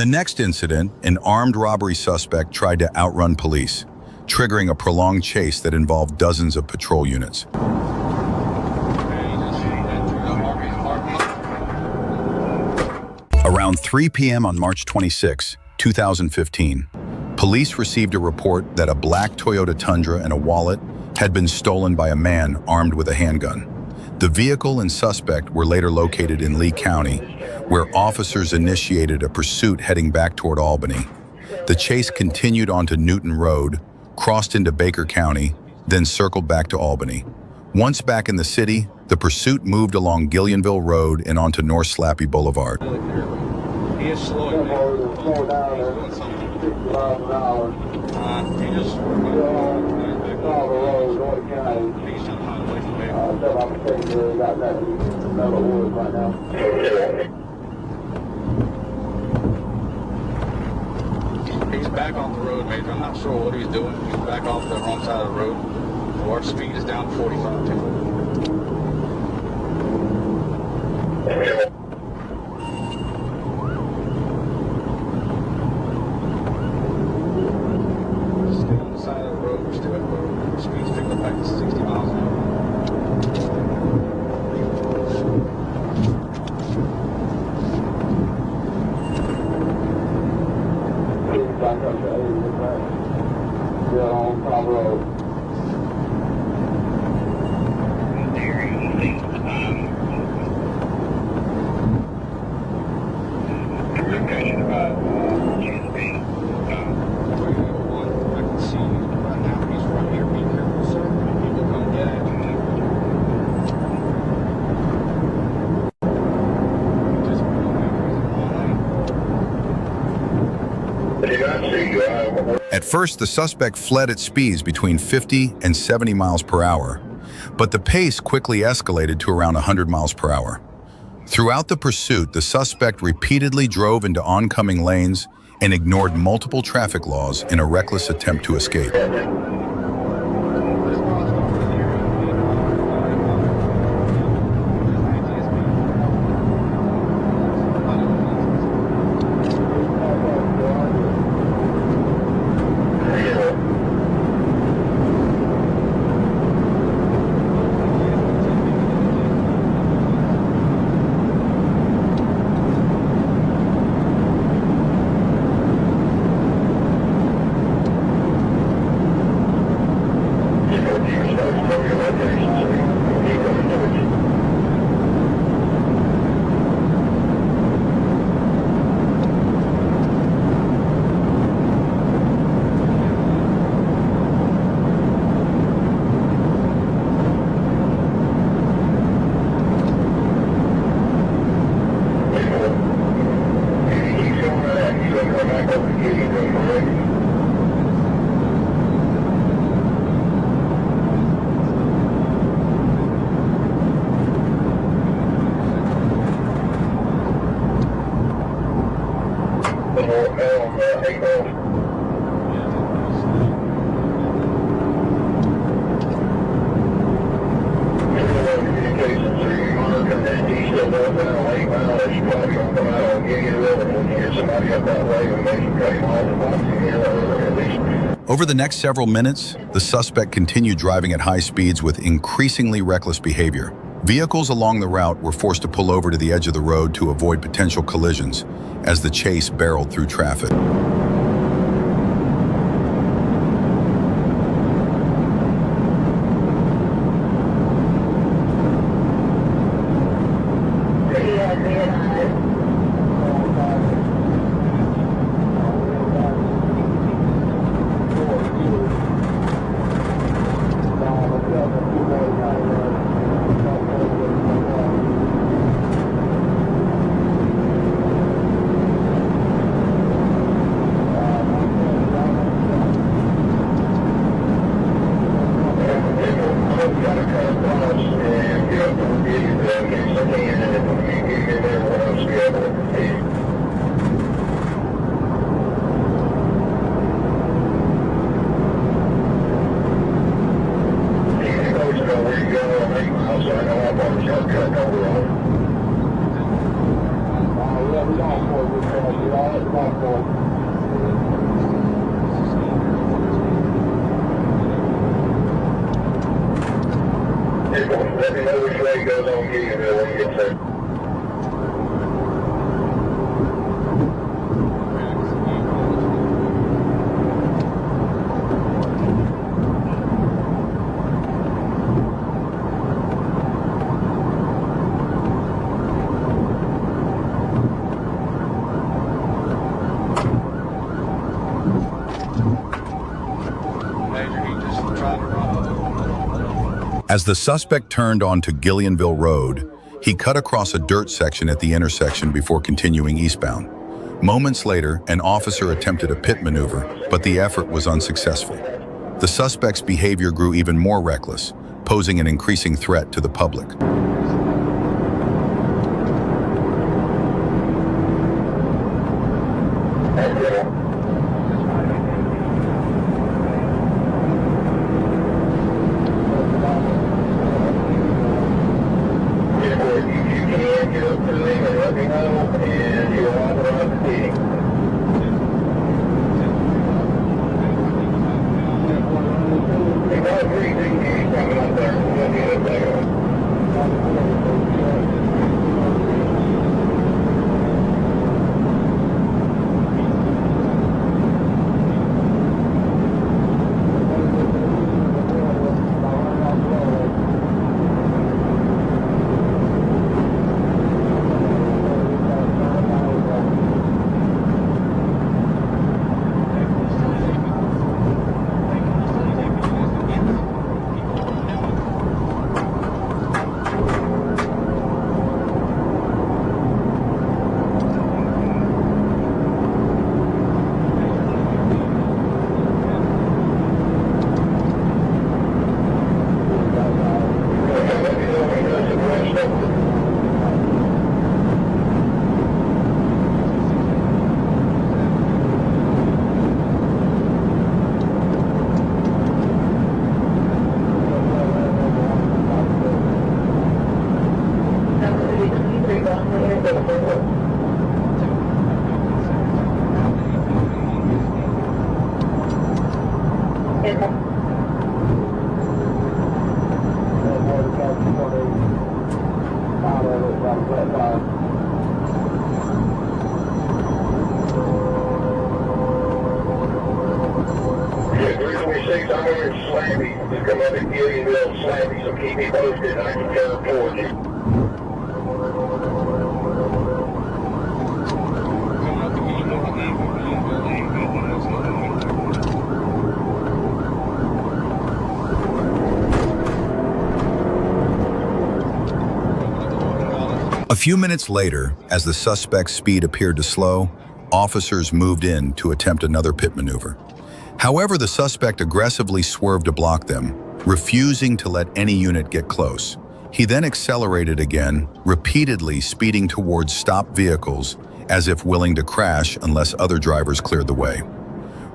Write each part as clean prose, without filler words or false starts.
the next incident, an armed robbery suspect tried to outrun police, triggering a prolonged chase that involved dozens of patrol units. Around 3 p.m. on March 26, 2015, police received a report that a black Toyota Tundra and a wallet had been stolen by a man armed with a handgun. The vehicle and suspect were later located in Lee County, where officers initiated a pursuit heading back toward Albany. The chase continued onto Newton Road, crossed into Baker County, then circled back to Albany. Once back in the city, the pursuit moved along Gillionville Road and onto North Slappy Boulevard. He is slowing down. He's doing something. 60 miles an hour. He just... He's trying to find a way to make right now. He's back off the road, Major. I'm not sure what he's doing. He's back off the wrong side of the road. Our speed is down to 45 too. At first, the suspect fled at speeds between 50 and 70 miles per hour, but the pace quickly escalated to around 100 miles per hour. Throughout the pursuit, the suspect repeatedly drove into oncoming lanes and ignored multiple traffic laws in a reckless attempt to escape. Over the next several minutes, the suspect continued driving at high speeds with increasingly reckless behavior. Vehicles along the route were forced to pull over to the edge of the road to avoid potential collisions as the chase barreled through traffic. Let me know which way it goes on Gideonville when you get there. As the suspect turned onto Gillianville Road, he cut across a dirt section at the intersection before continuing eastbound. Moments later, an officer attempted a pit maneuver, but the effort was unsuccessful. The suspect's behavior grew even more reckless, posing an increasing threat to the public. A few minutes later, as the suspect's speed appeared to slow, officers moved in to attempt another pit maneuver. However, the suspect aggressively swerved to block them, refusing to let any unit get close. He then accelerated again, repeatedly speeding towards stopped vehicles, as if willing to crash unless other drivers cleared the way.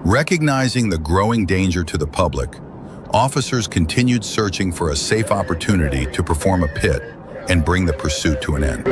Recognizing the growing danger to the public, officers continued searching for a safe opportunity to perform a pit and bring the pursuit to an end.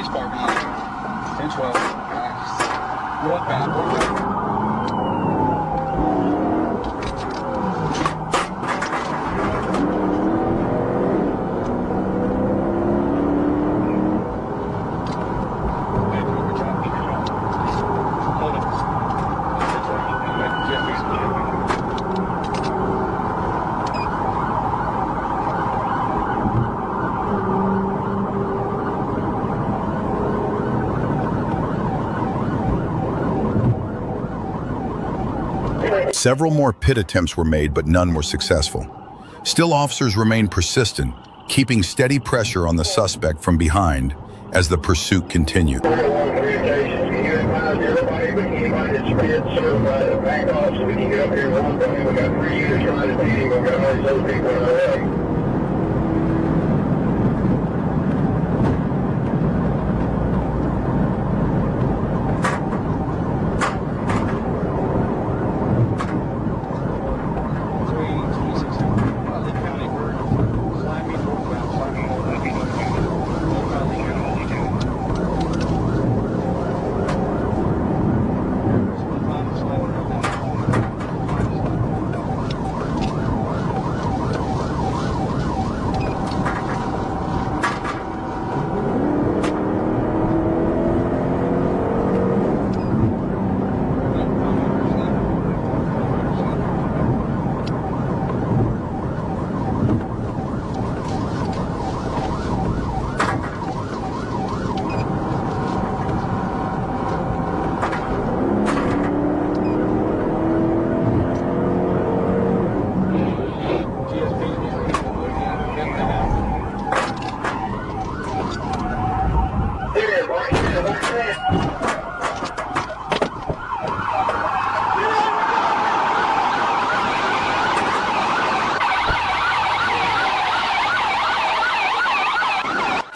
He's parking lot. 1012. Northbound. Several more pit attempts were made, but none were successful. Still, officers remained persistent, keeping steady pressure on the suspect from behind as the pursuit continued. Communications, can you advise everybody, but anybody that's been certified to back off so we can get up here one point? We got 3 units trying to beat him. We've got all these other people in the way.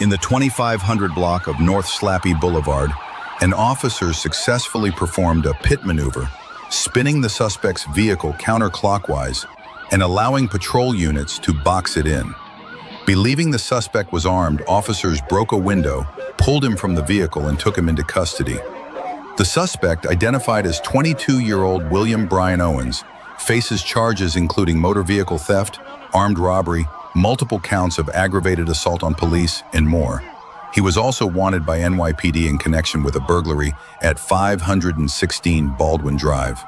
In the 2500 block of North Slappy Boulevard, an officer successfully performed a pit maneuver, spinning the suspect's vehicle counterclockwise and allowing patrol units to box it in. Believing the suspect was armed, officers broke a window, pulled him from the vehicle, and took him into custody. The suspect, identified as 22-year-old William Brian Owens, faces charges including motor vehicle theft, armed robbery, multiple counts of aggravated assault on police, and more. He was also wanted by NYPD in connection with a burglary at 516 Baldwin Drive.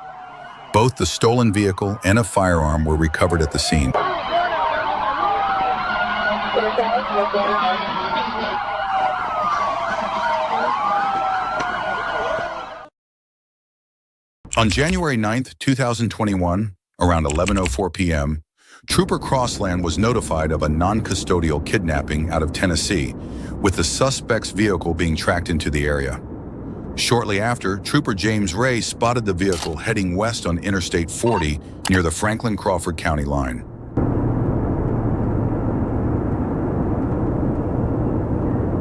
Both the stolen vehicle and a firearm were recovered at the scene. On January 9th, 2021, around 11:04 p.m., Trooper Crossland was notified of a non-custodial kidnapping out of Tennessee, with the suspect's vehicle being tracked into the area. Shortly after, Trooper James Ray spotted the vehicle heading west on Interstate 40 near the Franklin-Crawford County line.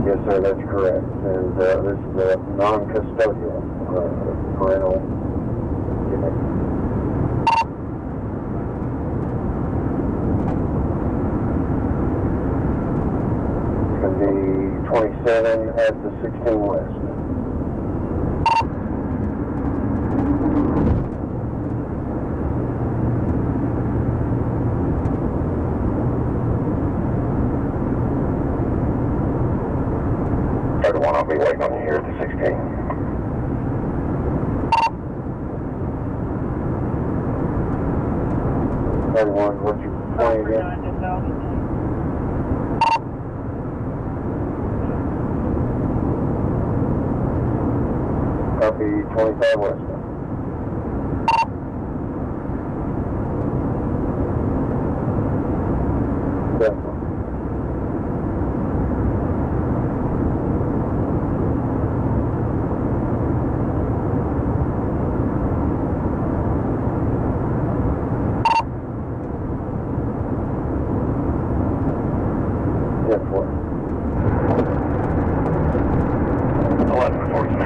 Yes, sir, that's correct. And this is a non-custodial parental kidnapping. It's going to be 27 at the 16 West. I'll be waiting on you here at the 16. Everyone, what's your point again? Copy 25 West. Definitely.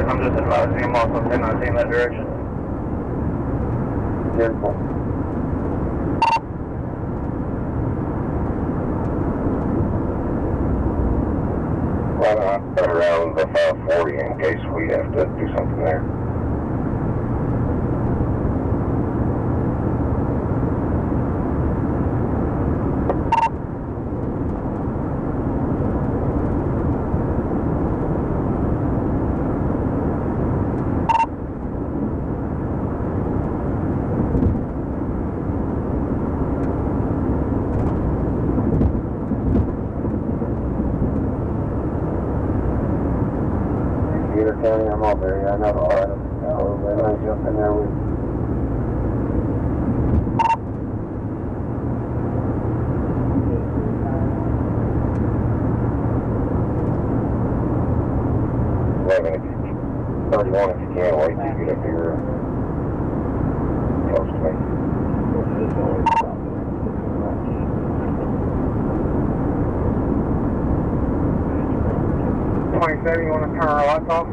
I'm just advising him off of 1019 in that direction. Beautiful. Right on. turn around the 540 in case we have to do something there. County, I'm over there. I know the item. So they may jump in there with. If you 31, if you can, wait till you get up here close to me. 27, you want to turn our lights off?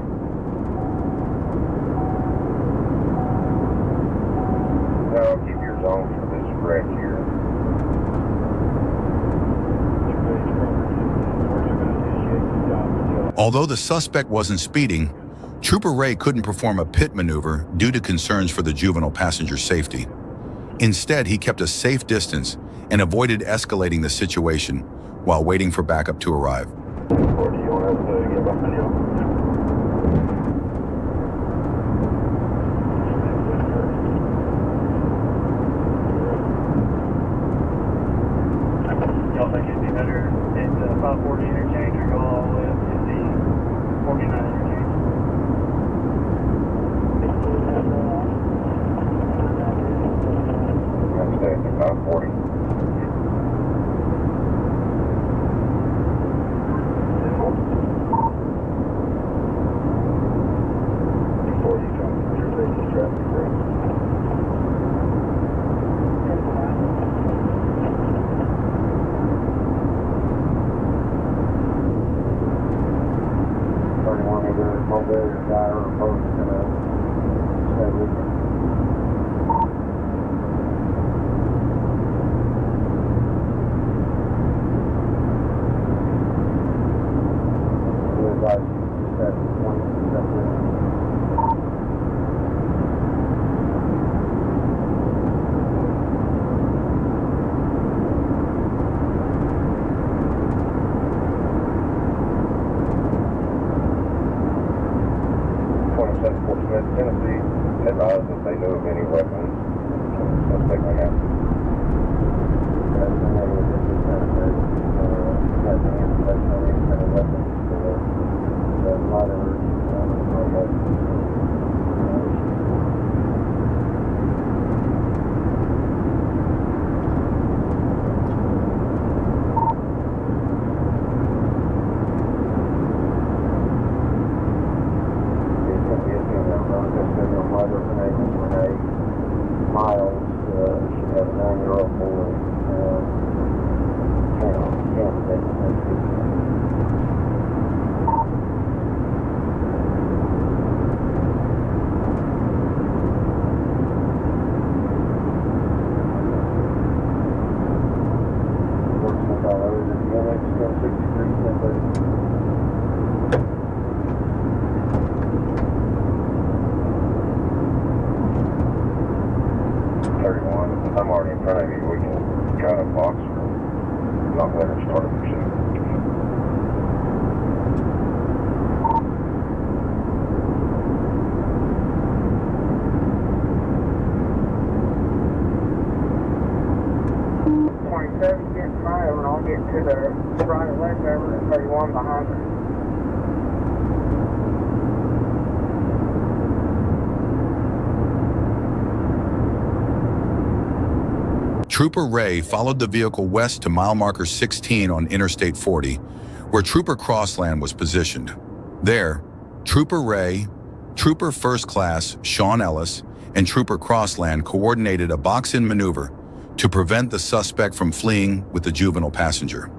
No, keep your zone for this wreck here. Although the suspect wasn't speeding, Trooper Ray couldn't perform a pit maneuver due to concerns for the juvenile passenger's safety. Instead, he kept a safe distance and avoided escalating the situation while waiting for backup to arrive. Or do you want us to get behind you? Y'all think it'd be better at the 540 interchange or go all the way up to the 49 interchange? I'm going to stay at the 540. Tennessee advised if they knew of any weapons, suspect may have. That's the name of this is Tennessee. Has any information on any kind of weapons that might have I'm already in front of you. We can try to box or not let her start a pursuit. Get fire and I'll get to the right or left over and 31 behind her. Trooper Ray followed the vehicle west to mile marker 16 on Interstate 40, where Trooper Crossland was positioned. There, Trooper Ray, Trooper First Class Sean Ellis, and Trooper Crossland coordinated a box-in maneuver to prevent the suspect from fleeing with the juvenile passenger.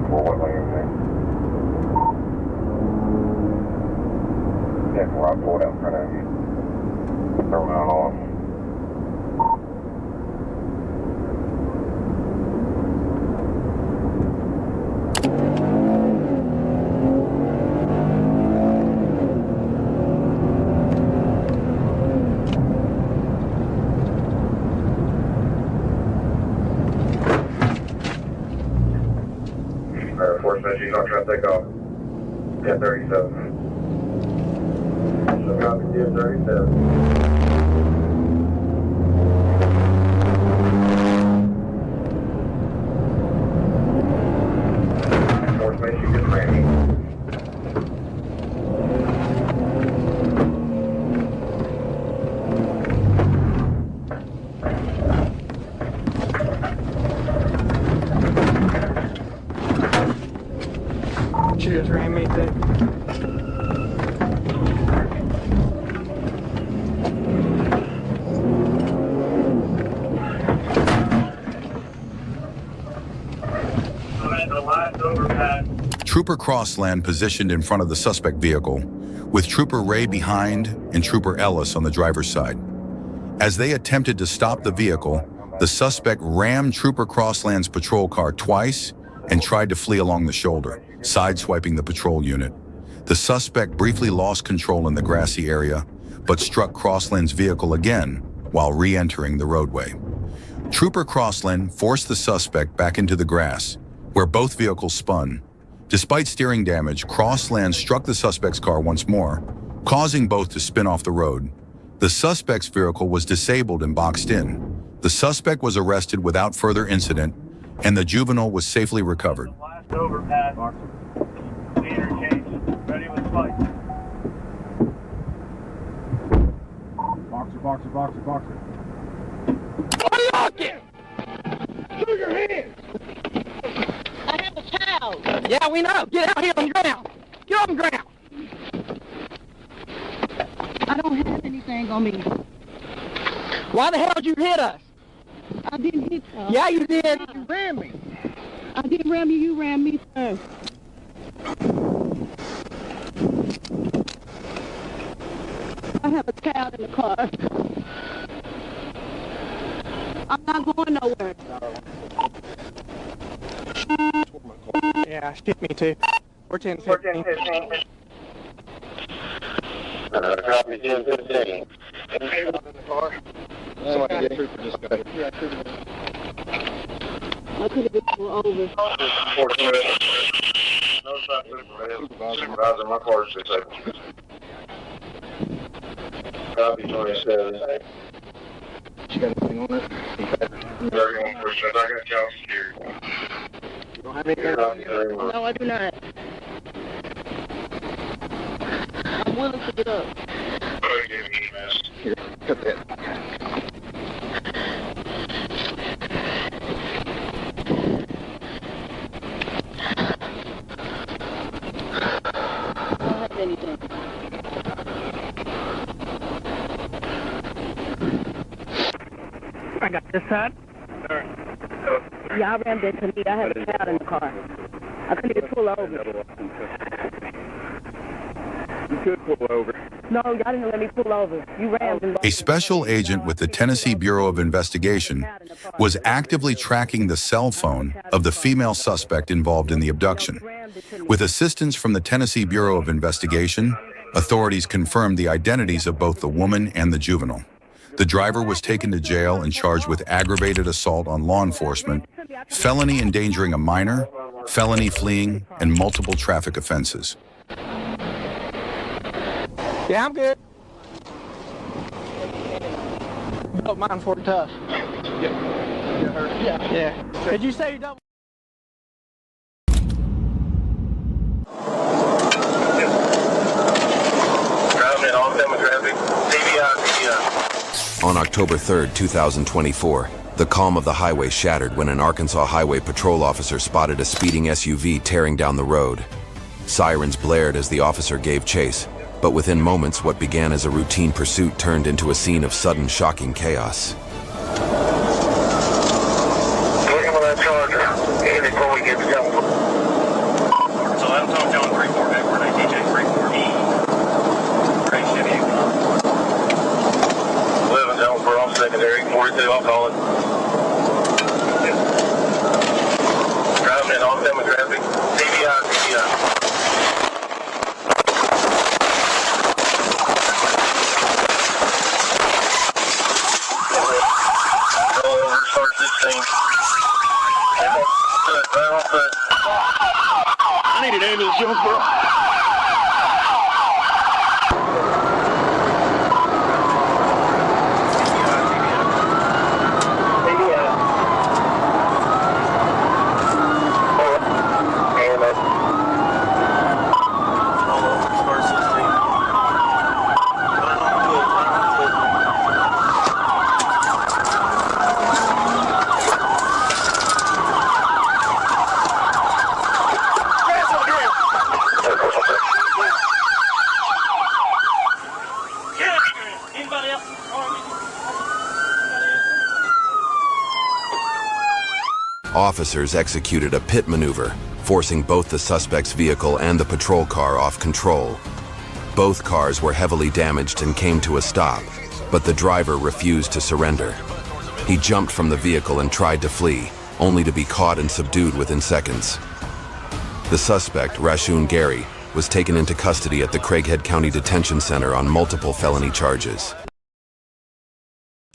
Well, what lane is it? Yeah, where I pulled out in front of you. Throw that off. Force machine, not trying to take off. 1037. Copy 1037. Force machine, good landing. She just ran me too. Trooper Crossland positioned in front of the suspect vehicle, with Trooper Ray behind and Trooper Ellis on the driver's side. As they attempted to stop the vehicle, the suspect rammed Trooper Crossland's patrol car twice and tried to flee along the shoulder, sideswiping the patrol unit. The suspect briefly lost control in the grassy area, but struck Crossland's vehicle again while re-entering the roadway. Trooper Crossland forced the suspect back into the grass, where both vehicles spun. Despite steering damage, Crossland struck the suspect's car once more, causing both to spin off the road. The suspect's vehicle was disabled and boxed in. The suspect was arrested without further incident, and the juvenile was safely recovered. Last overpass. Interchange. Ready with spikes. Boxer. Unlock it! Show your hands! I have a child. Yeah, we know. Get out here on the ground. Get on the ground. I don't have anything on me. Why the hell did you hit us? I didn't hit you. Yeah, you did. You ran me. I didn't ram you. You ran me first. I have a child in the car. I'm not going nowhere. Yeah, shit me too. We're 10-15. Copy 1015. I could have been pulled over. Supervisor, my car is disabled. Copy 27. You got anything on it? 31%. I got y'all secured. You don't have anything on it? No, I do not. I'm willing to get up. Here, cut that. I don't have anything. I got this side. Yeah, I rammed into me. I have a child in the car. I couldn't even pull over. You could pull over. No, y'all didn't let me pull over. You rammed and A special agent with the Tennessee Bureau of Investigation was actively tracking the cell phone of the female suspect involved in the abduction. With assistance from the Tennessee Bureau of Investigation, authorities confirmed the identities of both the woman and the juvenile. The driver was taken to jail and charged with aggravated assault on law enforcement, felony endangering a minor, felony fleeing, and multiple traffic offenses. Yeah, I'm good. Built mine for tough. Yeah. Did you say you double? On October 3, 2024, the calm of the highway shattered when an Arkansas Highway Patrol officer spotted a speeding SUV tearing down the road. Sirens blared as the officer gave chase, but within moments what began as a routine pursuit turned into a scene of sudden shocking chaos. Looking for that charger. Before we get going. demographic. DVI. Go over, start this thing. Right off foot. I need an ambulance, Jonesboro. Officers executed a pit maneuver, forcing both the suspect's vehicle and the patrol car off control. Both cars were heavily damaged and came to a stop, but the driver refused to surrender. He jumped from the vehicle and tried to flee, only to be caught and subdued within seconds. The suspect, Rashun Gary, was taken into custody at the Craighead County Detention Center on multiple felony charges.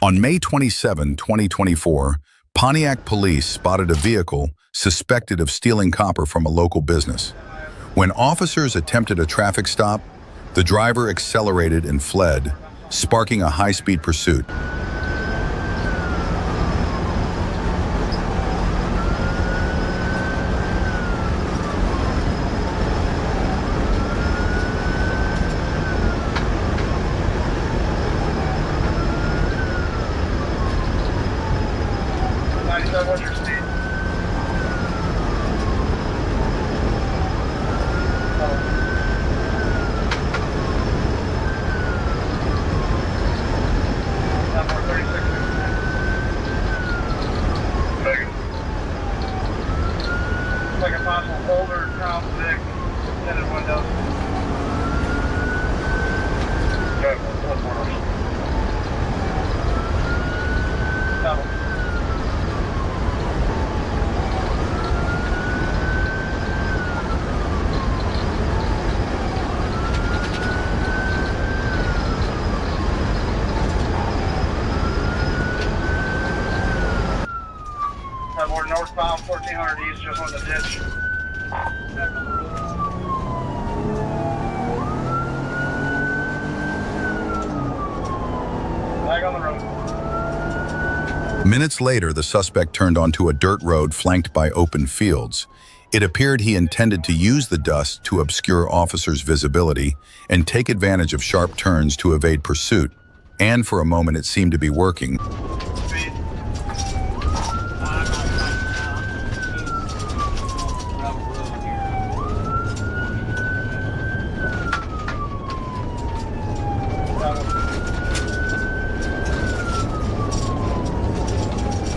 On May 27, 2024, Pontiac police spotted a vehicle suspected of stealing copper from a local business. When officers attempted a traffic stop, the driver accelerated and fled, sparking a high-speed pursuit. What's your speed? More 36. Like a possible holder, crown stick, tinted windows. Okay, what's more? Double. We're northbound 1400 east, just on the ditch. Back on the road. Back on the road. Minutes later, the suspect turned onto a dirt road flanked by open fields. It appeared he intended to use the dust to obscure officers' visibility and take advantage of sharp turns to evade pursuit. And for a moment, it seemed to be working. Speed.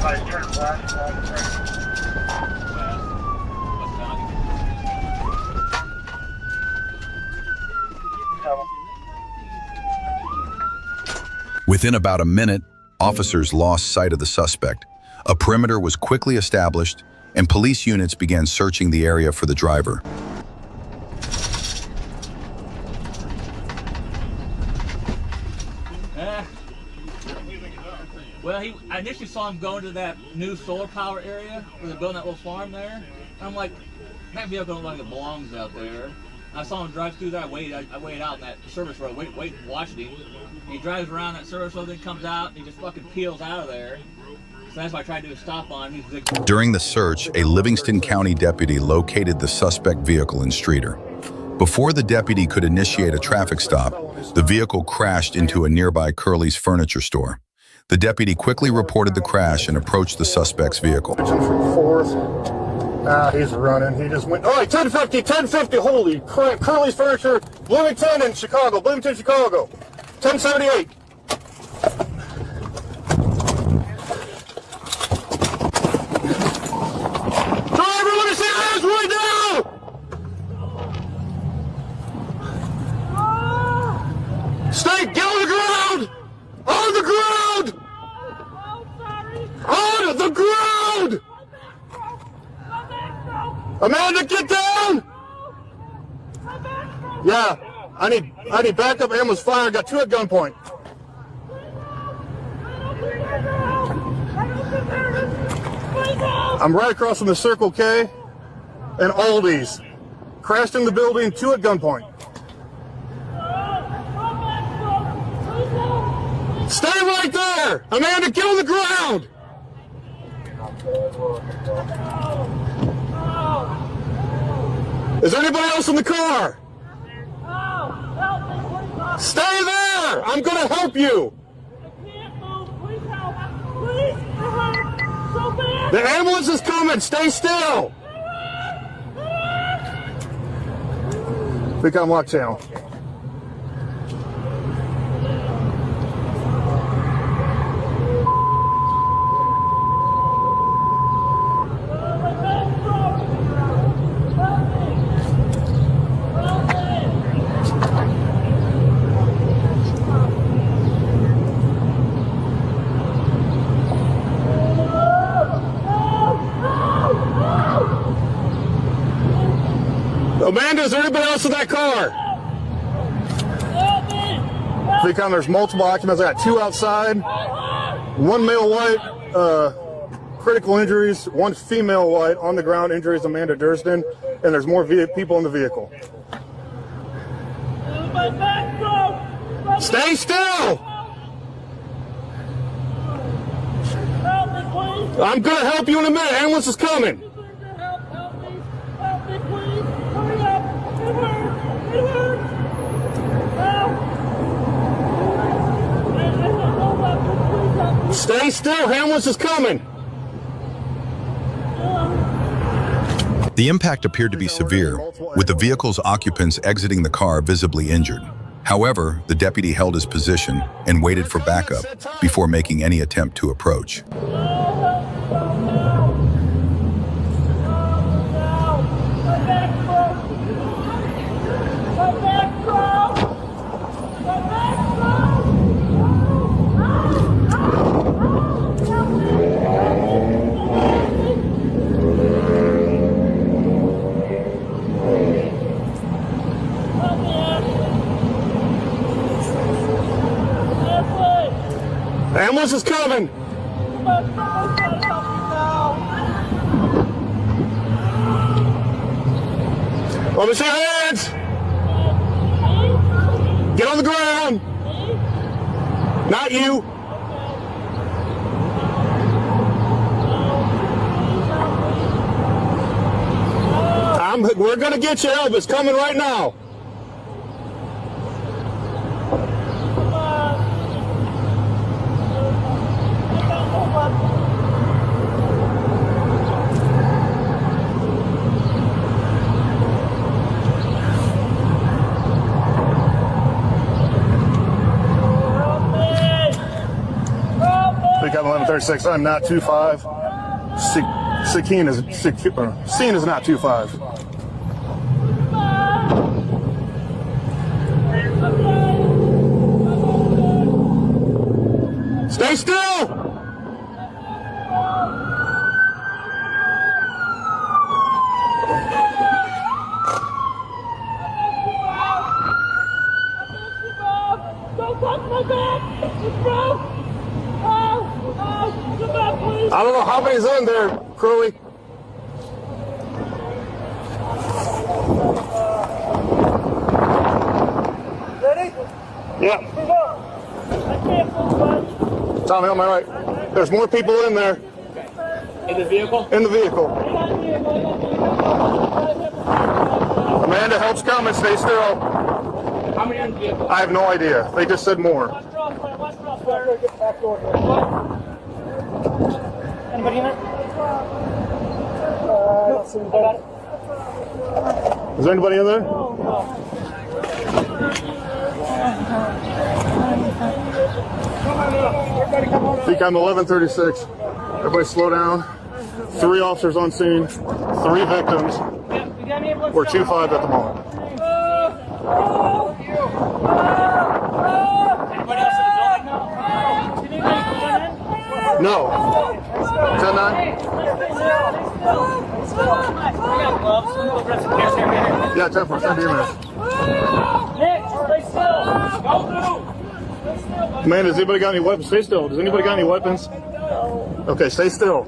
Nice turn flash along the track. Within about a minute, officers lost sight of the suspect. A perimeter was quickly established, and police units began searching the area for the driver. Well, I initially saw him going to that new solar power area where they're building that little farm there. And I'm like, that vehicle like it belongs out there. I saw him drive through there. I waited out in that service road, watched him. He drives around that service road, then comes out, and he just fucking peels out of there. So that's why I tried to do a stop on him. During the search, a Livingston County deputy located the suspect vehicle in Streeter. Before the deputy could initiate a traffic stop, the vehicle crashed into a nearby Curly's furniture store. The deputy quickly reported the crash and approached the suspect's vehicle. From fourth. He's running. He just went. All right, 1050. Holy crap! Curly's Furniture, Bloomington in Chicago. 1078. Driver, let me see your hands right now. Stay, get on the ground. On the ground. On the ground. Amanda, get down! Yeah, I need backup. Ammo's fire. Got 2 at gunpoint. I'm right across from the Circle K and Aldi's. Crashed in the building, 2 at gunpoint. Stay right there! Amanda, get on the ground! Is there anybody else in the car? Stay there! I'm gonna help you! The ambulance is coming! Stay still! Become lock channel. Amanda, is there anybody else in that car? Become there's multiple occupants. I got 2 outside. 1 male white, critical injuries. 1 female white on the ground injuries, Amanda Dursden. And there's more people in the vehicle. Stay still! I'm gonna help you in a minute. Ambulance is coming. Stay still, ambulance is coming. The impact appeared to be severe, with the vehicle's occupants exiting the car visibly injured. However, the deputy held his position and waited for backup before making any attempt to approach. Ambulance is coming. Let me see your hands. Get on the ground. Not you. We're gonna get you help. It's coming right now. Pick up 1136. I'm not 25. Scene is not 25. Stay still! I don't know how many's in there, Crowley. Ready? Yeah. Tommy, on my right. There's more people in there. In the vehicle? In the vehicle. Amanda, help's coming. Stay still. How many in the vehicle? I have no idea. They just said more. Anybody in it? I don't see anybody. Is there anybody in there? I think I'm 1136. Everybody slow down. 3 officers on scene. 3 victims. We're 2-5 at the moment. Anybody else in the building? No. 10-9? got gloves. We'll grab some cash here. Yeah, 10 for 10 minutes. Nick, stay still. Don't move. Stay still, buddy. Man, has anybody got any weapons? Stay still. Does anybody got any weapons? Okay, stay still.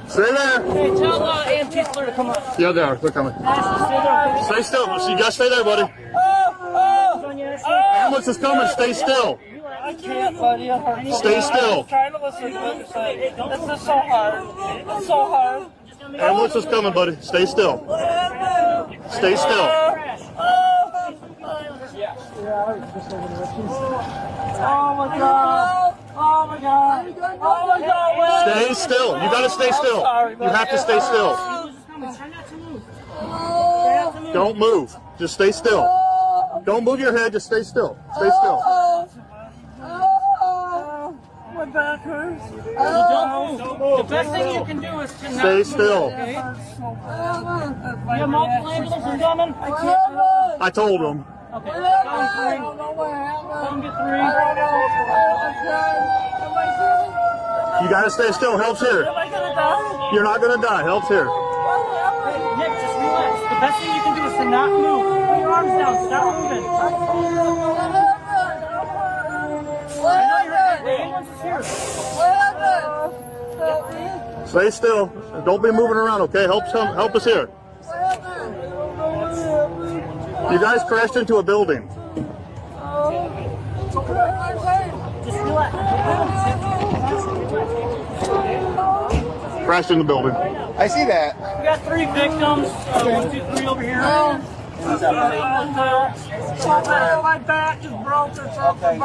Stay there. Hey, tell AMT Fleur to come up. Yeah, they're coming. Stay there. Stay still. You gotta stay there, buddy. Ambulance is coming. Stay still. I can't, buddy. Stay still. I'm trying to listen to what you're saying. This is so hard. It's so hard. Ambulance is coming, buddy. Stay still. Stay still. Oh my god. Oh my god. Oh my god. Stay still. You gotta stay still. You have to stay still. Don't move. Just stay still. Don't move your head. Just stay still. Stay still. My back hurts. Don't move. The best thing you can do is to not Stay still. move, okay? You have multiple ambulances coming? I can't. I told him. Okay. Come get 3. You gotta stay still. Help's here. Am I gonna die? You're not gonna die. Help's here. Nick, just relax. The best thing you can do is to not move. Put your arms down. Stop moving. I know you're hurt. The ambulance is here. Stay still. Don't be moving around, okay? Help us here. You guys crashed into a building. Just relax. Crashed in the building. I see that. We got 3 victims. 1, 2, 3 over here. My back just broke or something.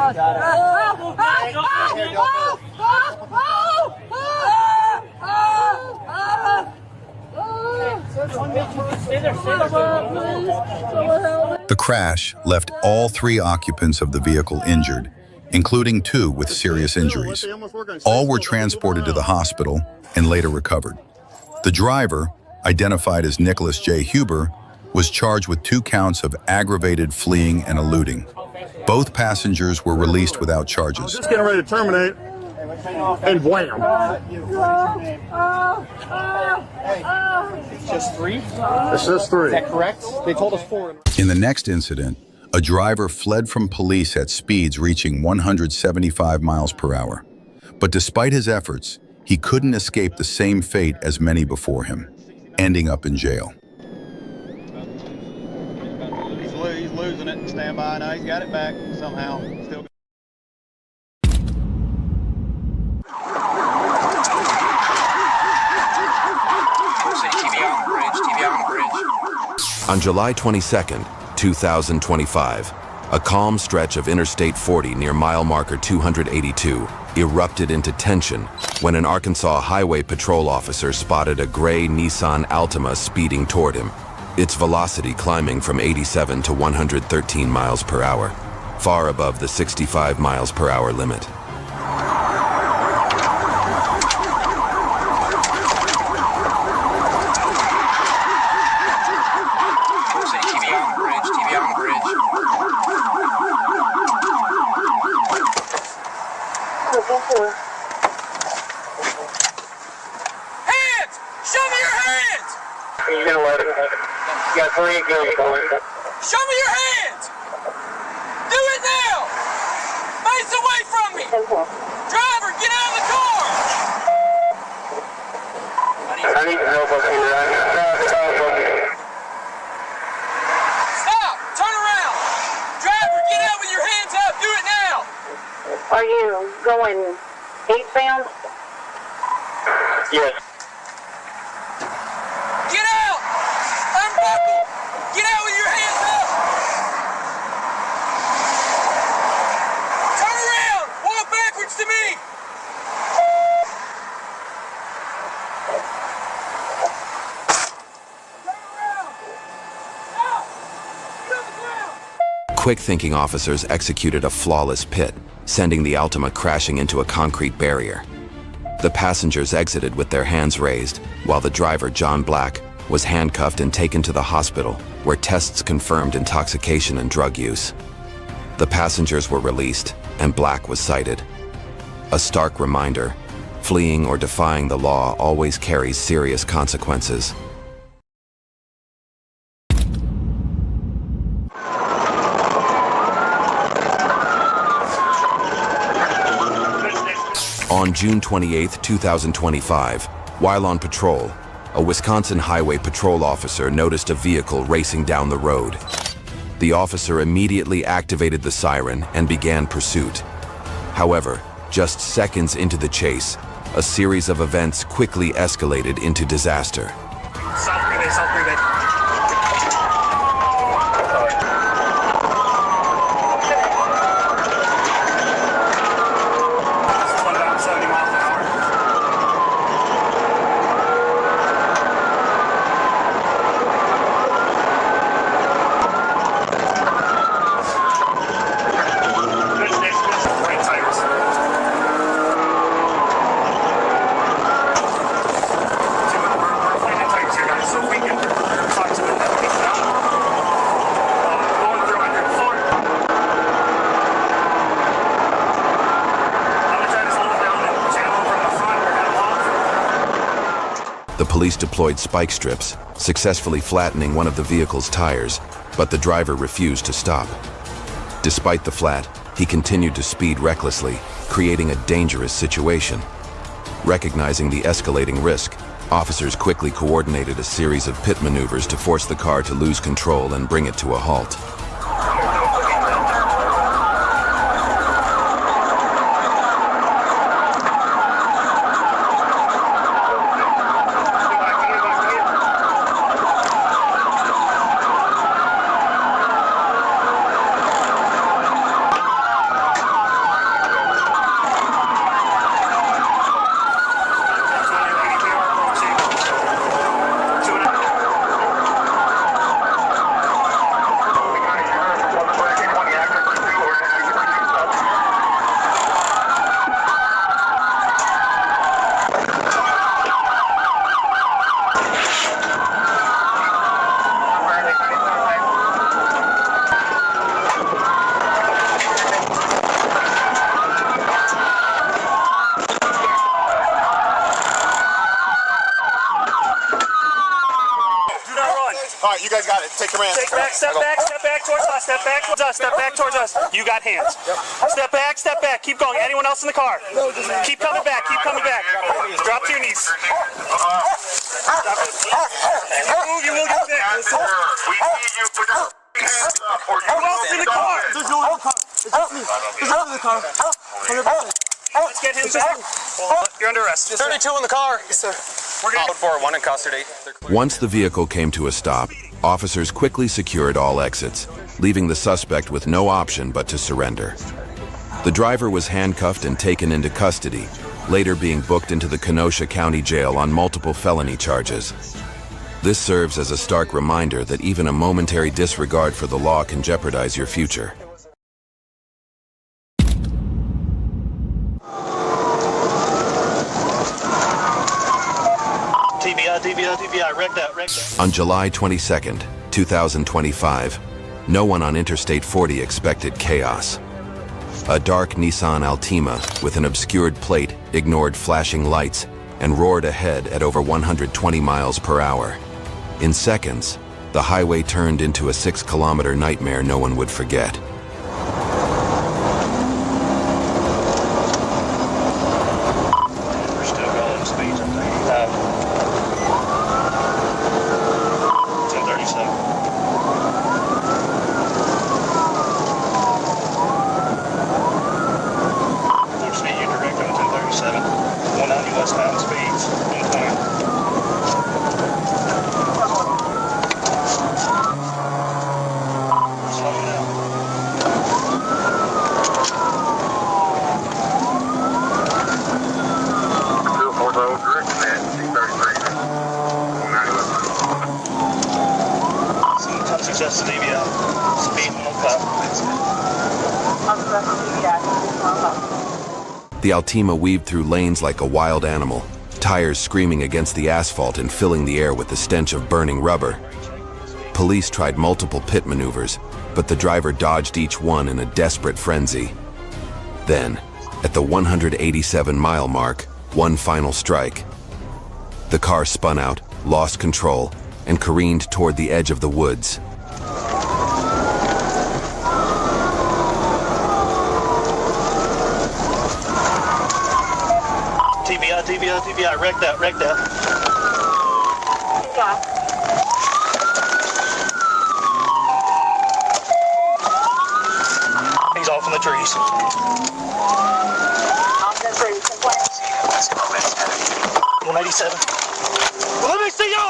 The crash left all 3 occupants of the vehicle injured, including 2 with serious injuries. All were transported to the hospital and later recovered. The driver, identified as Nicholas J. Huber, was charged with 2 counts of aggravated fleeing and eluding. Both passengers were released without charges. Just getting ready to terminate, and wham! It's just 3? It's just 3. Is that correct? They told us 4. In the next incident, a driver fled from police at speeds reaching 175 miles per hour. But despite his efforts, he couldn't escape the same fate as many before him, ending up in jail. He's losing it. Stand by now. He's got it back somehow. Still. On July 22nd, 2025, a calm stretch of Interstate 40 near mile marker 282 erupted into tension when an Arkansas Highway Patrol officer spotted a gray Nissan Altima speeding toward him, its velocity climbing from 87 to 113 miles per hour, far above the 65 miles per hour limit. Hands! Show me your hands! He's gonna let it. You got 3 guns going. Show me your hands! Do it now! Face away from me! Driver, get out of the car! I need help up here. Stop! Turn around! Driver, get out with your hands up! Do it now! Are you going eastbound? Yes. Get out! Unbuckle! Get out with your hands up! Turn around! Walk backwards to me! quick-thinking officers executed a flawless pit, sending the Altima crashing into a concrete barrier. The passengers exited with their hands raised, while the driver, John Black, was handcuffed and taken to the hospital, where tests confirmed intoxication and drug use. The passengers were released, and Black was cited. A stark reminder: fleeing or defying the law always carries serious consequences. On June 28, 2025, while on patrol, a Wisconsin highway patrol officer noticed a vehicle racing down the road. The officer immediately activated the siren and began pursuit. However, just seconds into the chase, a series of events quickly escalated into disaster. South freeway. The police deployed spike strips, successfully flattening one of the vehicle's tires, but the driver refused to stop. Despite the flat, he continued to speed recklessly, creating a dangerous situation. Recognizing the escalating risk, officers quickly coordinated a series of pit maneuvers to force the car to lose control and bring it to a halt. You guys got it. Take command. Step back towards us. You got hands. Yep. Step back. Keep going. Anyone else in the car? Keep coming back. Drop to your knees. You will get there. We need you. Put your hands up. Who else in the car? There's no one in the car. There's no one in the car. Let's get him back. You're under arrest. 32 in the car. Yes, sir. We're good. Code 4, 1 in custody. Once the vehicle came to a stop, officers quickly secured all exits, leaving the suspect with no option but to surrender. The driver was handcuffed and taken into custody, later being booked into the Kenosha County Jail on multiple felony charges. This serves as a stark reminder that even a momentary disregard for the law can jeopardize your future. TBI, wreck that. On July 22nd, 2025, no one on Interstate 40 expected chaos. A dark Nissan Altima with an obscured plate ignored flashing lights and roared ahead at over 120 miles per hour. In seconds, the highway turned into a 6-kilometer nightmare no one would forget. We're still going speeds, I think. 1037. There's speed you direct on 1037. 190 westbound speeds. 120. Slow it down. The Altima weaved through lanes like a wild animal, tires screaming against the asphalt and filling the air with the stench of burning rubber. Police tried multiple pit maneuvers, but the driver dodged each one in a desperate frenzy. Then, at the 187-mile mark, one final strike. The car spun out, lost control, and careened toward the edge of the woods. TBI, wreck that. He's off in the trees. 187. Let me see your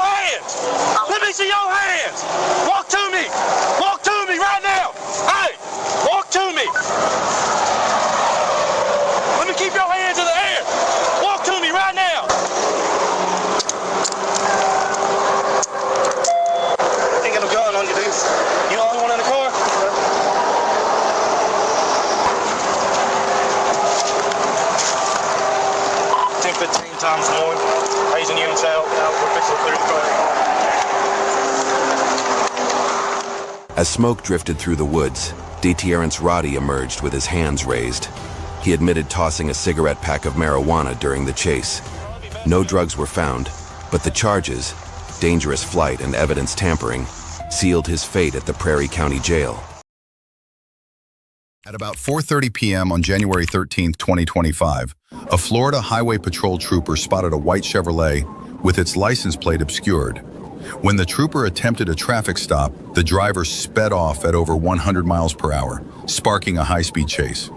hands! Walk to me! Right now! Hey! Walk to me! Let me keep your hands in the air! Walk to me right now! Ain't got no gun on you, dude. You the only one in the car? 10-15 times more. Raising units out. Now we're fixing to clear the car. As smoke drifted through the woods, DTRance Roddy emerged with his hands raised. He admitted tossing a cigarette pack of marijuana during the chase. No drugs were found, but the charges, dangerous flight and evidence tampering, sealed his fate at the Prairie County Jail. At about 4:30 p.m. on January 13, 2025, a Florida Highway Patrol trooper spotted a white Chevrolet with its license plate obscured. When the trooper attempted a traffic stop, the driver sped off at over 100 miles per hour, sparking a high-speed chase.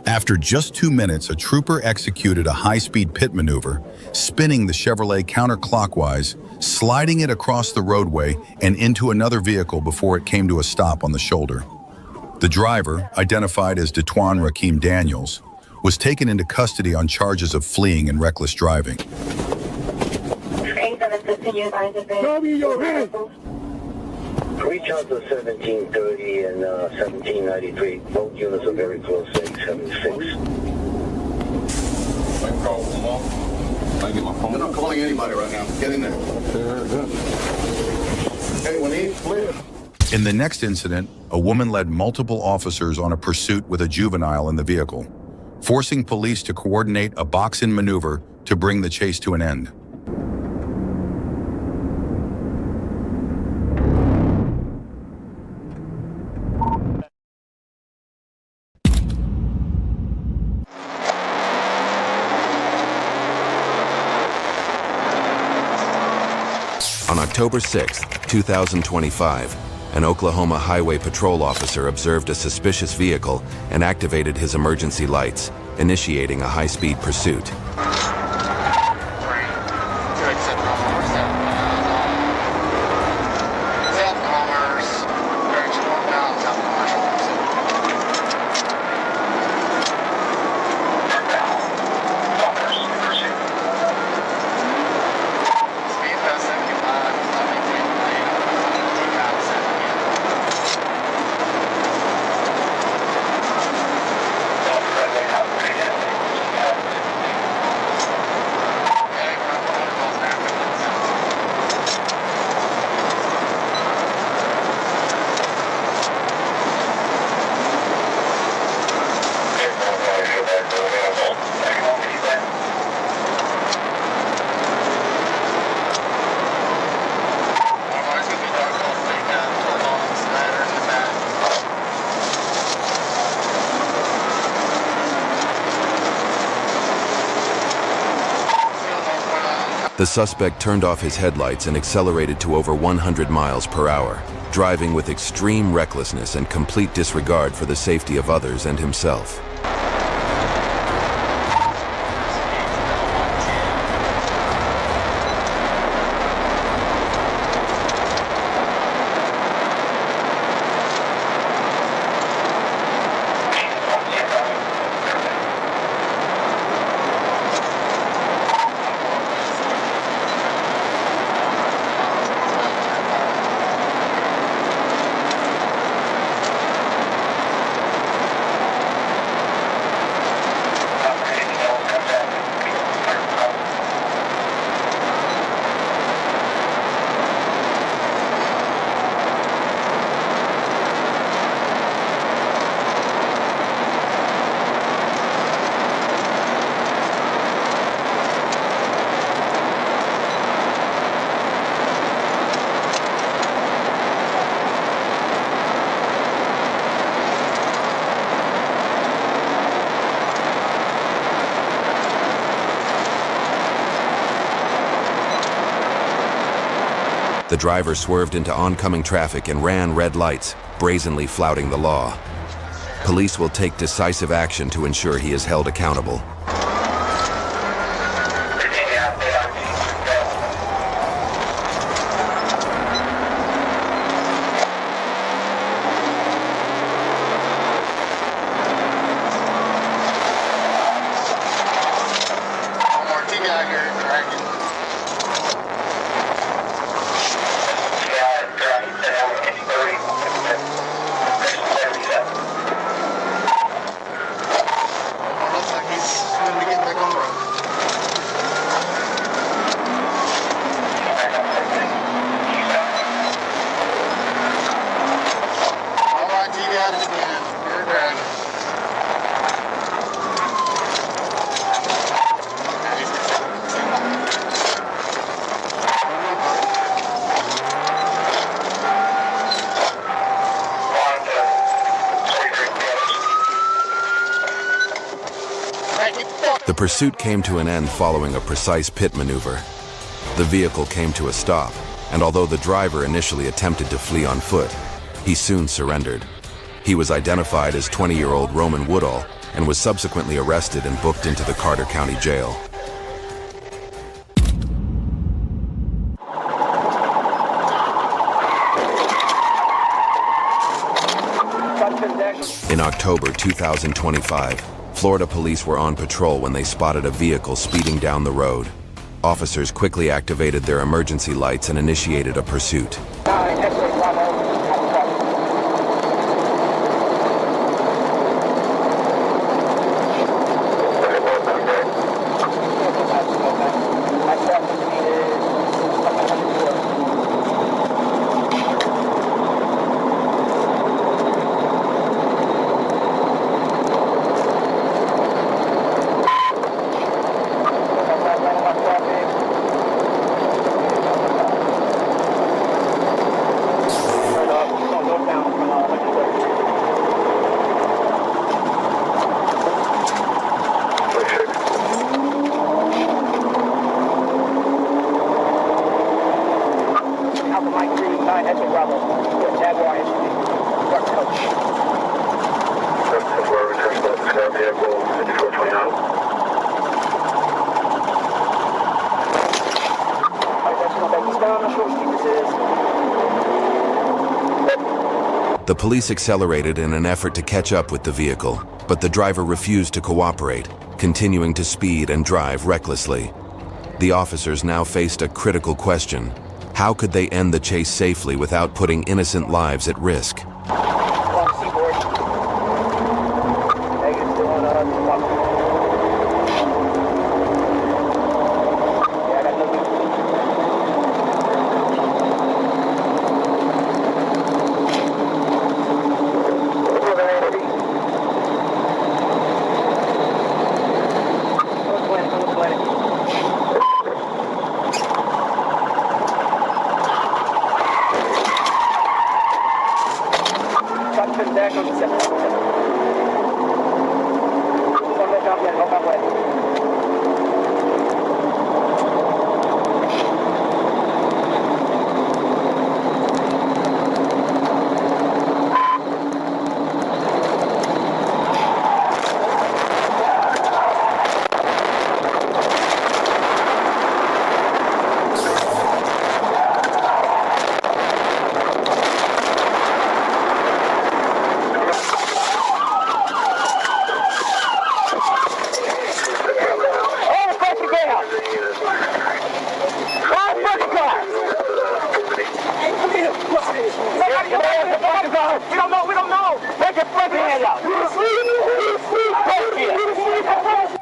After just 2 minutes, a trooper executed a high-speed pit maneuver, spinning the Chevrolet counterclockwise, sliding it across the roadway and into another vehicle before it came to a stop on the shoulder. The driver, identified as Detwan Rakeem Daniels, was taken into custody on charges of fleeing and reckless driving. Reach out to 1730 and 1793. Both units are very close to 876. I get my phone. I'm not calling anybody right now. Get in there. Anyone need? Clear. In the next incident, a woman led multiple officers on a pursuit with a juvenile in the vehicle, forcing police to coordinate a box-in maneuver to bring the chase to an end. On October 6, 2025, an Oklahoma Highway Patrol officer observed a suspicious vehicle and activated his emergency lights, initiating a high-speed pursuit. The suspect turned off his headlights and accelerated to over 100 miles per hour, driving with extreme recklessness and complete disregard for the safety of others and himself. The driver swerved into oncoming traffic and ran red lights, brazenly flouting the law. Police will take decisive action to ensure he is held accountable. The pursuit came to an end following a precise pit maneuver. The vehicle came to a stop, and although the driver initially attempted to flee on foot, he soon surrendered. He was identified as 20-year-old Roman Woodall and was subsequently arrested and booked into the Carter County Jail. In October 2025, Florida police were on patrol when they spotted a vehicle speeding down the road. Officers quickly activated their emergency lights and initiated a pursuit. The police accelerated in an effort to catch up with the vehicle, but the driver refused to cooperate, continuing to speed and drive recklessly. The officers now faced a critical question. How could they end the chase safely without putting innocent lives at risk?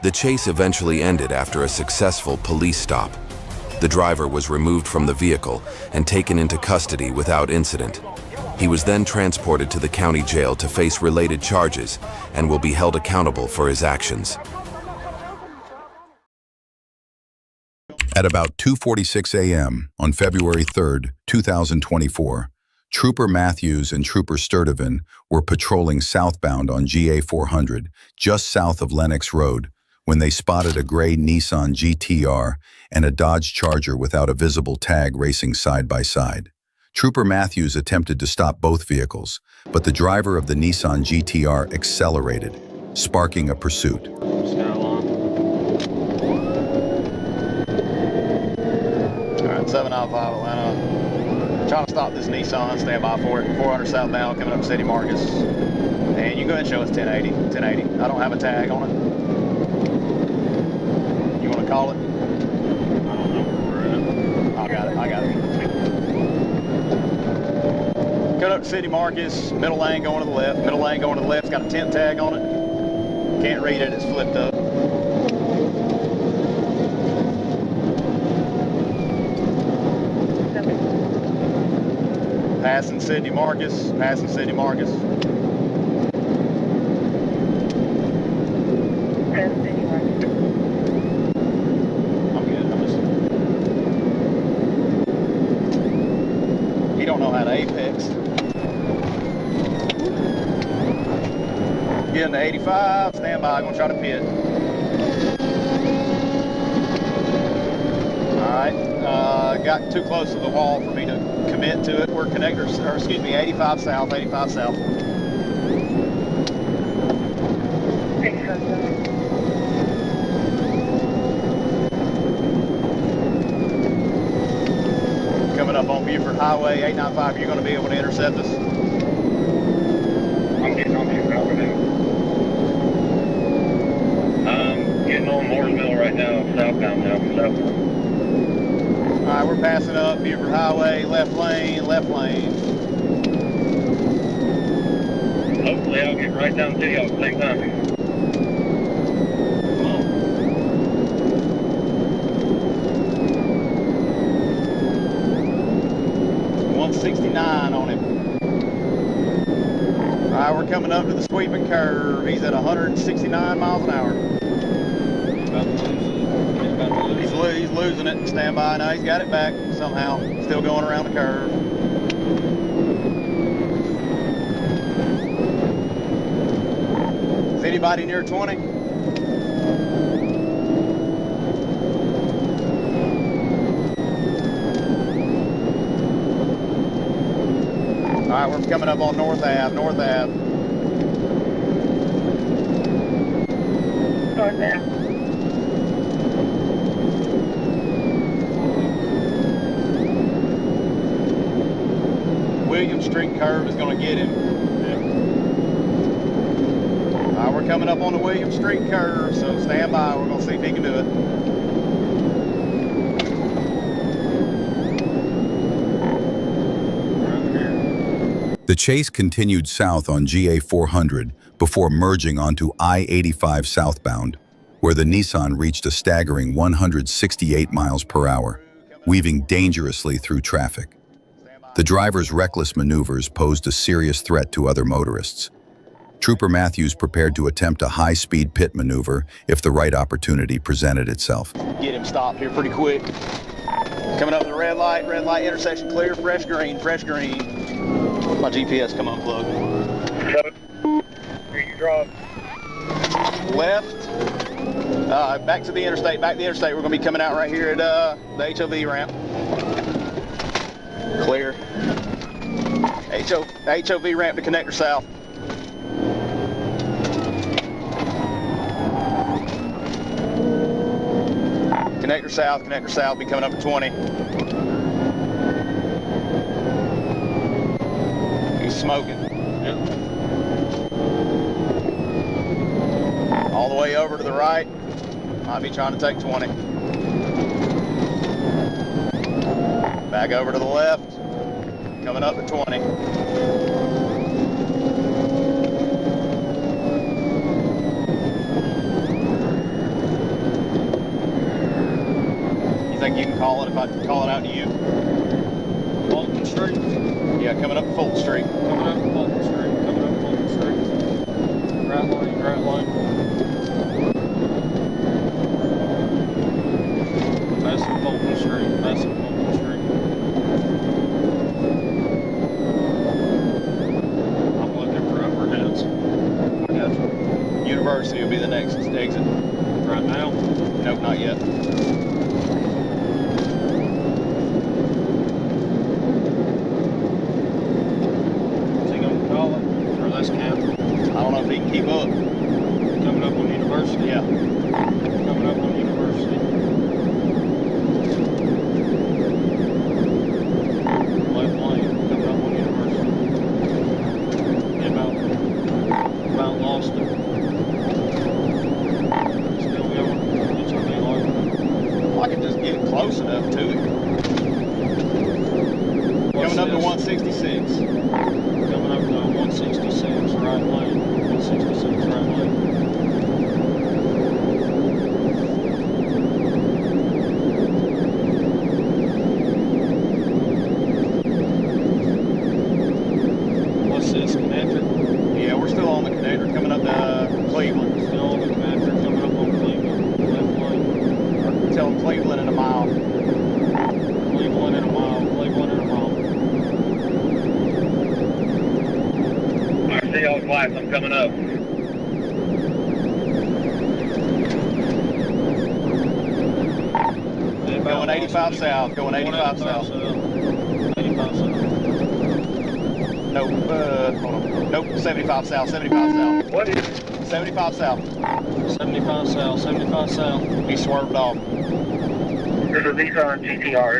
The chase eventually ended after a successful police stop. The driver was removed from the vehicle and taken into custody without incident. He was then transported to the county jail to face related charges and will be held accountable for his actions. At about 2:46 a.m. on February 3, 2024, Trooper Matthews and Trooper Sturdivant were patrolling southbound on GA 400, just south of Lenox Road, when they spotted a gray Nissan GTR and a Dodge Charger without a visible tag racing side by side. Trooper Matthews attempted to stop both vehicles, but the driver of the Nissan GTR accelerated, sparking a pursuit. Alright, 795 Atlanta. Trying to stop this Nissan, stand by for it. 400 southbound coming up City Marcus. And you go ahead and show us 1080. 1080. I don't have a tag on it. You want to call it? I don't know where we're at. I got it. Coming up to City Marcus, middle lane going to the left. Middle lane going to the left. It's got a 10 tag on it. Can't read it, it's flipped up. Passing Sidney Marcus, passing Sidney Marcus. I'm good, I'm just... He don't know how to apex. Getting to 85, stand by, gonna try to pit. Alright, got too close to the wall for me to commit to it. We're connectors, or excuse me, 85 south, 85 south. Coming up on Buford Highway, 895, you're going to be able to intercept us? I'm getting on Buford Highway now. I'm getting on Moore's Mill right now, southbound now, southbound. Alright, we're passing up Buford Highway, left lane, left lane. Hopefully I'll get right down to you at the same time. Come on. $169 on him. Alright, we're coming up to the sweeping curve. He's at 169 miles an hour. He's losing it. Stand by now. He's got it back somehow. Still going around the curve. Is anybody near 20? All right, we're coming up on North Ave. North Ave. North Ave. William Street curve is going to get him. coming up on the Williams Street curve, so stand by. We're going to see if he can do it. The chase continued south on GA 400 before merging onto I-85 southbound, where the Nissan reached a staggering 168 miles per hour, weaving dangerously through traffic. The driver's reckless maneuvers posed a serious threat to other motorists. Trooper Matthews prepared to attempt a high-speed pit maneuver if the right opportunity presented itself. Get him stopped here pretty quick. Coming up to the red light intersection clear, fresh green, fresh green. My GPS come unplugged. Here you drop. Left. Back to the interstate, We're going to be coming out right here at the HOV ramp. Clear. HOV ramp to connector south. Connector south, be coming up at 20. He's smoking. Yep. All the way over to the right. Might be trying to take 20. Back over to the left. Coming up to 20. You think you can call it if I call it out to you? Fulton Street? Yeah, coming up Fulton Street. Coming up Fulton Street. Coming up Fulton Street. Right lane, right lane. Passing Fulton Street. Passing Fulton Street. I'm looking for overheads. I got you. University will be the next exit. Right now? Nope, not yet. I don't know if he can keep up. Coming up on University? Yeah. Coming up on University. Left lane, coming up on University. About lost it. Still going. It's going to be low. Well, I can just get close enough to it. Coming up to 166. Coming up to 166, right lane. 166, right lane. What's this, connector? Yeah, we're still on the connector, coming up to Cleveland. Still on the connector, coming up on Cleveland, left lane. Tell them Cleveland in a mile. Cleveland in a mile, Cleveland in a mile. I see y'all's lights, I'm coming up. Going 85 south, going 85 south. 85 south. Nope, hold on. Nope, 75 south, 75 south. What is it? 75 south. 75 south, 75 south. He swerved off. There's a Nissan GTR,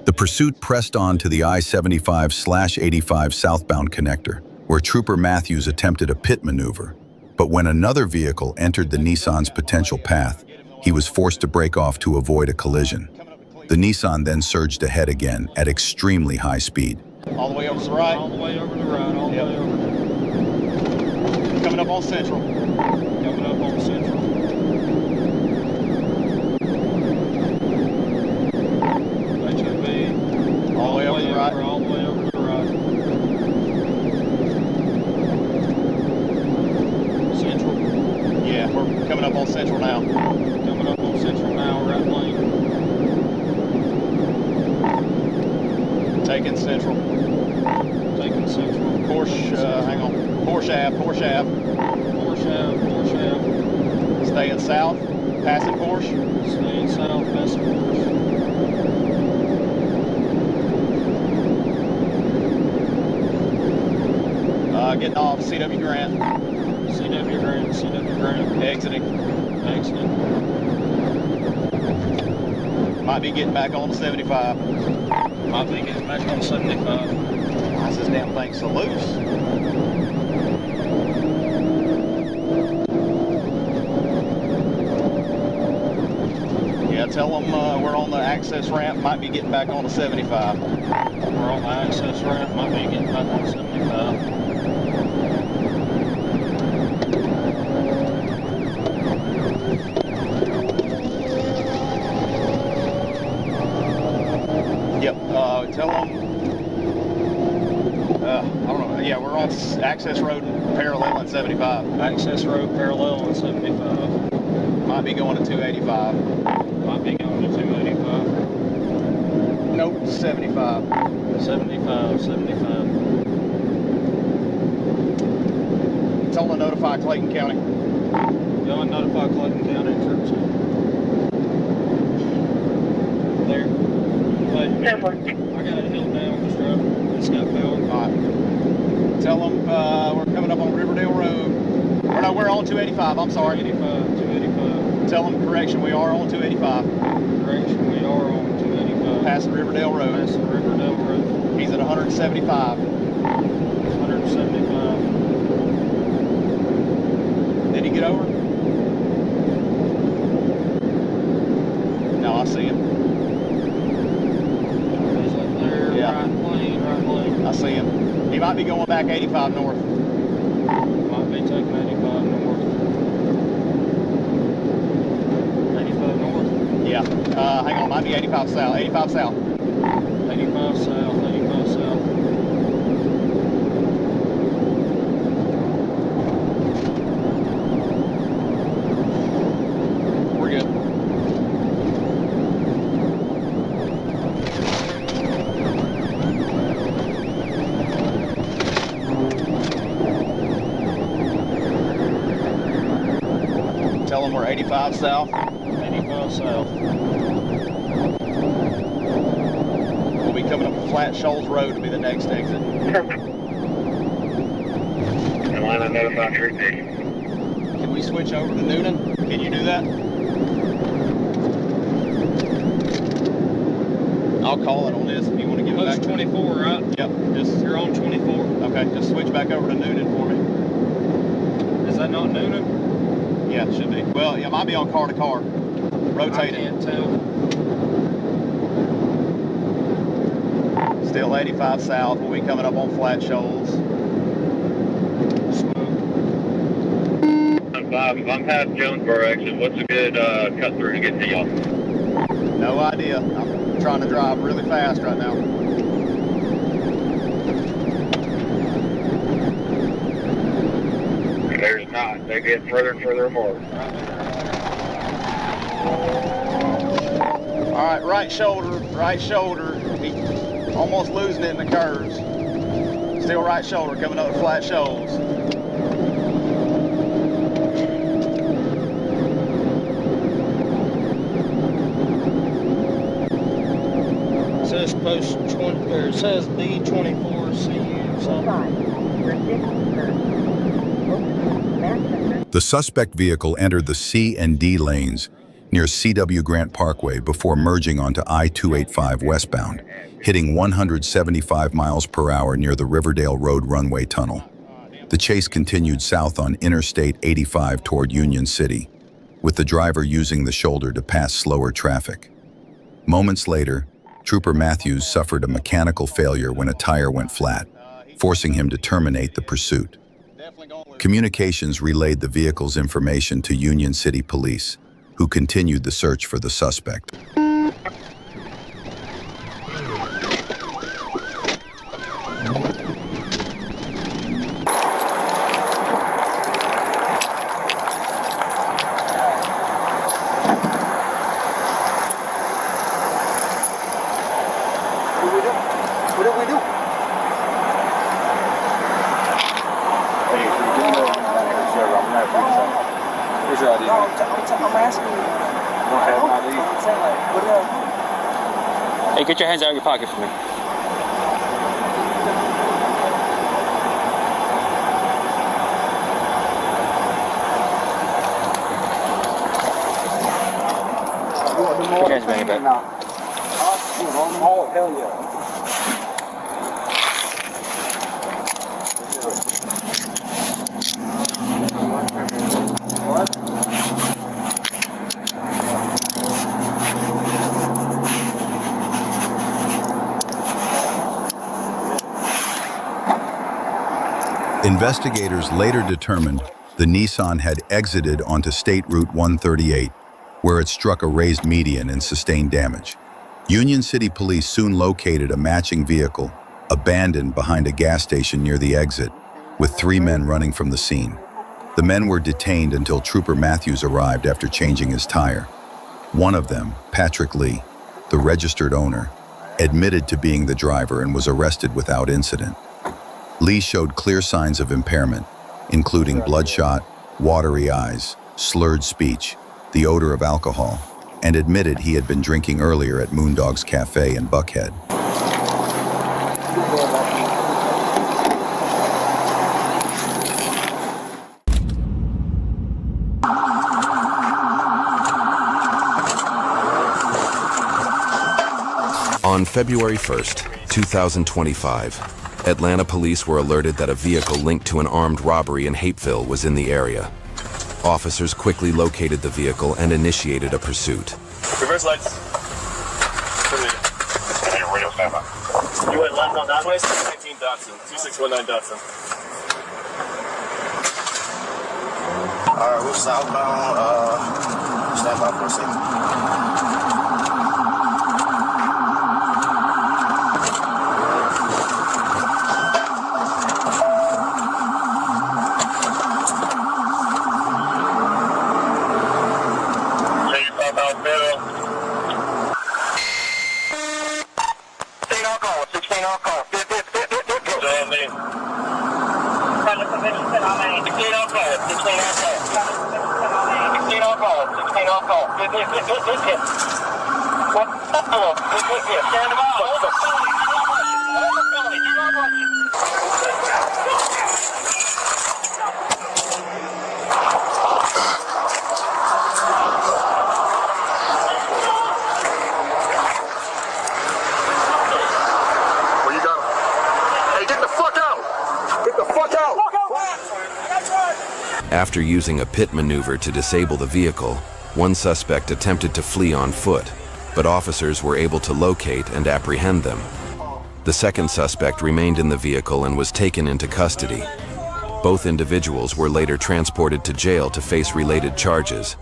The pursuit pressed on to the I-75/85 southbound connector, where Trooper Matthews attempted a pit maneuver. But when another vehicle entered the Nissan's potential path, he was forced to break off to avoid a collision. The Nissan then surged ahead again at extremely high speed. All the way over to the right. All the way over to the right, all the way over. Coming up on Central. Coming up on Central. HOV. All the way over to the right. All the way over to the right. Central. Yeah, we're coming up on Central now. Coming up on Central now, right lane. Taking Central. Taking Central. Porsche, hang on. Porsche Ave. Porsche Ave. Staying south, passing Porsche. Staying south, passing Porsche. Getting off CW Grant. CW Grant. Exiting. Might be getting back on the 75. Might be getting back on 75. Why is this damn thing so loose? Yeah, tell them we're on the access ramp, might be getting back on the 75. We're on the access ramp, might be getting back on 75. Yep, tell them, I don't know, yeah, we're on access road parallel in 75. Access road parallel in 75. Might be going to 285. Might be going to 285. Nope, 75. 75, 75. Tell them to notify Clayton County. Y'all notify Clayton County troops. There. Wait, I got it held down, just driving. It's got power. Alright. Tell them we're coming up on Riverdale Road. Or no, we're on 285, I'm sorry. 285. Tell them, correction, we are on 285. Correction, we are on 285. Past the Riverdale Road. Past the Riverdale Road. He's at 175. 175. Did he get over? No, I see him. He's up there, Yeah. right lane. I see him. He might be going back 85 north. Might be taking 85 north. 85 north? Yeah. Hang on, might be 85 south. 85 south. 85 south, 85 south. We're good. Tell them we're 85 south. 85 south. We'll be coming up Flat Shoals Road to be the next exit. Atlanta notify Troop Station. Can we switch over to Noonan? Can you do that? I'll call it on this if you want to give it back. Post 24, right? Yep. Just, You're on 24. okay, just switch back over to Noonan for me. Is that not Noonan? Yeah, it should be. Well, it might be on car to car. I Rotating. can't tell. Still 85 south. We'll be coming up on Flat Shoals. If I'm past Jonesboro exit, what's a good cut through to get to y'all? No idea. I'm trying to drive really fast right now. There's not. They get further and further more. All right, right shoulder. He almost losing it in the curves. Still right shoulder coming up to Flat Shoals. It says post 20, or it says B24CU something. The suspect vehicle entered the C and D lanes near C.W. Grant Parkway before merging onto I-285 westbound, hitting 175 miles per hour near the Riverdale Road runway tunnel. The chase continued south on Interstate 85 toward Union City, with the driver using the shoulder to pass slower traffic. Moments later, Trooper Matthews suffered a mechanical failure when a tire went flat, forcing him to terminate the pursuit. Communications relayed the vehicle's information to Union City Police, who continued the search for the suspect. What did we do? Where's your ID? I'm asking you. Don't have ID. Hey, get your hands out of your pocket for me. Put your hands behind your back. Oh, hell yeah. Investigators later determined the Nissan had exited onto State Route 138, where it struck a raised median and sustained damage. Union City Police soon located a matching vehicle, abandoned behind a gas station near the exit, with 3 men running from the scene. The men were detained until Trooper Matthews arrived after changing his tire. One of them, Patrick Lee, the registered owner, admitted to being the driver and was arrested without incident. Lee showed clear signs of impairment, including bloodshot, watery eyes, slurred speech, the odor of alcohol, and admitted he had been drinking earlier at Moondog's Cafe in Buckhead. On February 1st, 2025, Atlanta police were alerted that a vehicle linked to an armed robbery in Hapeville was in the area. Officers quickly located the vehicle and initiated a pursuit. Reverse lights. Radio standby. You went left on that way? 19 Dotson. 2619 Dotson. Alright, we're southbound. Stand by for a second. After using a pit maneuver to disable the vehicle, one suspect attempted to flee on foot, but officers were able to locate and apprehend them. The second suspect remained in the vehicle and was taken into custody. Both individuals were later transported to jail to face related charges.